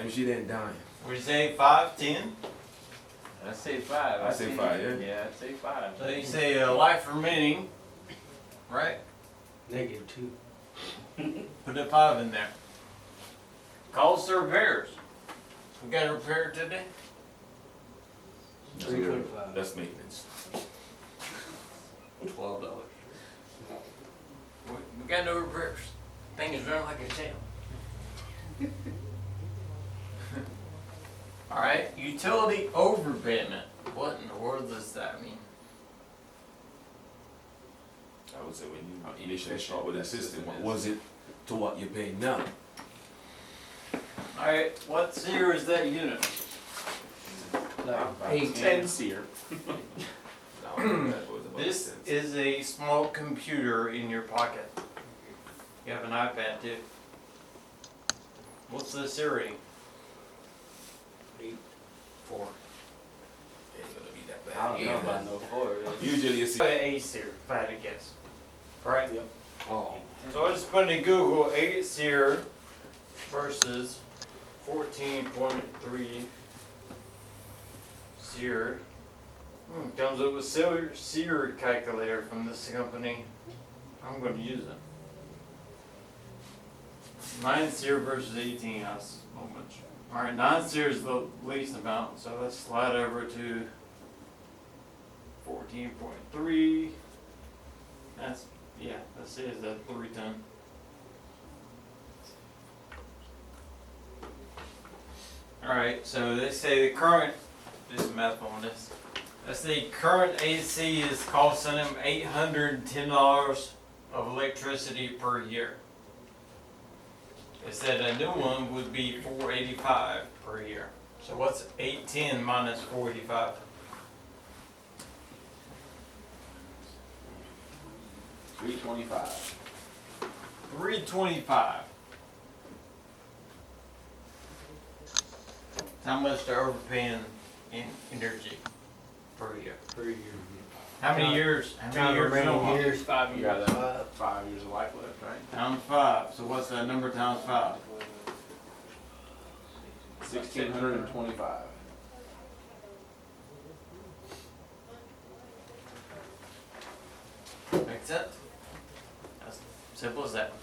machine ain't dying. Would you say 5, 10? I say 5. I say 5, yeah. Yeah, I'd say 5. So you say life remaining, right? -2. Put a 5 in there. Calls to repairs. We got a repair today? $325. That's maintenance. $12. We got no repairs. Thing is running like a tail. Alright, utility overpayment. What in the world does that mean? I would say when you initially start with that system, what was it to what you're paying now? Alright, what SEER is that unit? Like About 8. 10 SEER. This is a small computer in your pocket. You have an iPad too. What's the SEER rating? 4. Ain't gonna be that bad. I don't know about no 4. Usually it's A SEER, if I had to guess. Right? Yep. oh, So I just put in Google 8 SEER versus 14.3 SEER. Comes up with SEER calculator from this company. I'm going to use it. 9 SEER versus 18. That's a little much. All right, 9 SEER is the least amount, so let's slide over to 14.3. That's that's it. Is that 3 ton? All right, so they say the current. Just math on this. Let's say current AC is costing them $810 of electricity per year. It said a new one would be $485 per year. So what's 810 minus 485? $325. 325. How much they're overpaying in energy per year? Per year. How many years? How many Time years? remaining on? years. 5 You years. got 5 years of life left, right? Times 5. So what's that number times 5? 1,625. Make sense? That's simple as that.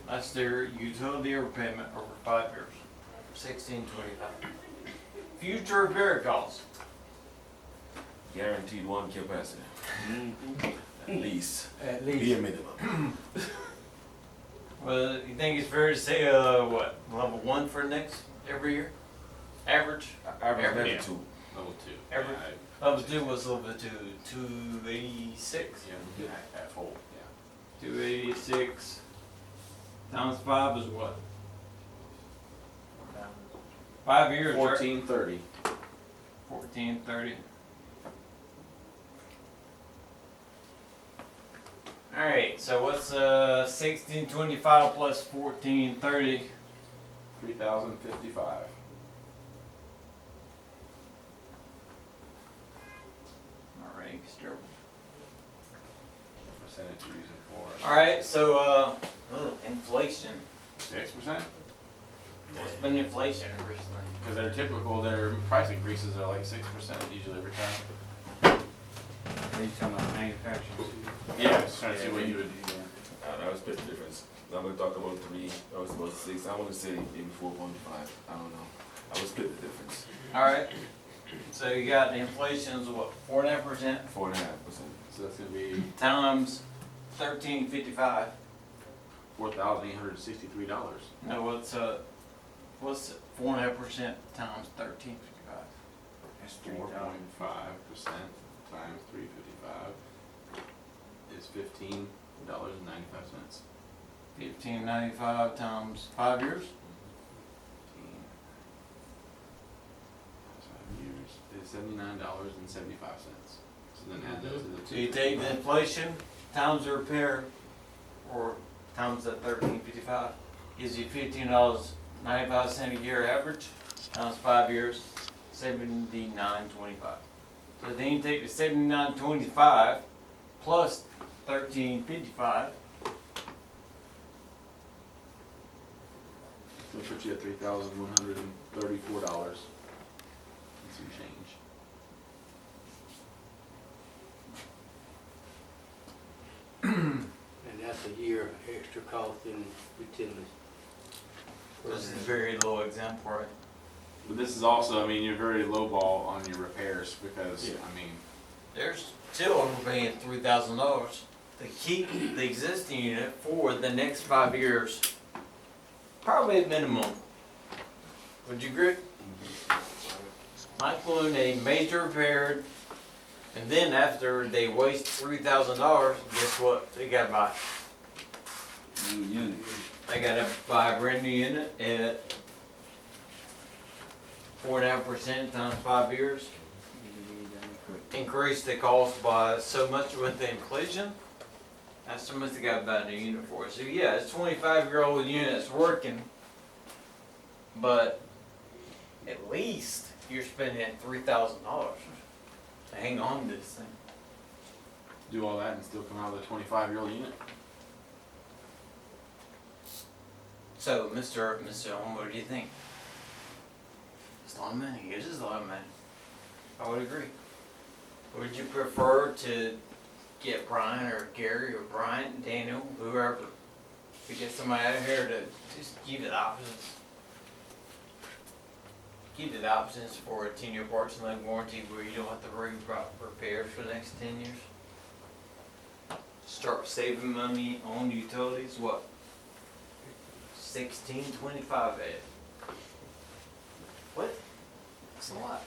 That's their utility overpayment over 5 years. 1625. Future repair costs. guaranteed one capacity. At least. At Be a least. minimum. Well, you think it's fair to say, what, level 1 for next every year? Average? Average Every level year. 2. Level 2. Every- Yeah, Level 2 was level 2, 286. yeah, at full, yeah. 286 times 5 is what? 5 years, right? 1430. 1430. Alright, so what's 1625 plus 1430? 3,055. Alright, terrible. Percentage you're using for Alright, so inflation. 6%? What's been inflation recently? Because they're typical, their price increases are like 6% usually every time. Are you talking about manufacturing? Yeah, just trying to see what you would do. I would split the difference. I'm gonna talk about 3, I was about 6, I wanna say maybe 4.5, I don't know. I would split the difference. Alright, so you got the inflation is what, 4.5%? 4.5%. So that's going to be Times 1355. $4,863. No, what's 4.5% times 1355? That's 4.5% times 355 is $15.95. 1595 times 5 years. 5 years is $79.75. So then add that to the So you take the inflation times the repair, or times the 1355, gives you $15.95 a year average, times 5 years, $79.25. So then you take the $79.25 plus $13.55. So it puts you at $3,134 and some change. And that's a year extra cost in utilities. This is a very low example, right? But this is also, I mean, you're very low ball on your repairs because, Yeah. I mean, There's still overpaying $3,000 to keep the existing unit for the next 5 years. Probably at minimum. Would you agree? Might include a major repair, and then after they waste $3,000, guess what? They gotta buy. New unit. They gotta buy a brand new unit at 4.5% times 5 years. Increase the cost by so much with the inflation. That's so much they gotta buy a new unit for. So yeah, it's 25-year-old unit that's working, but at least you're spending that $3,000 to hang on to this thing. do all that and still come out with a 25-year-old unit. So, Mr. Owen, what do you think? It's a lot of money. It is a lot of money. I would agree. Would you prefer to get Brian or Gary or Brian, Daniel, whoever, to get somebody out here to just give you the options? Give you the options for a 10-year parts and labor warranty where you don't have to worry about repairs for the next 10 years? Start saving money on utilities, what? 1625 at. What? That's a lot.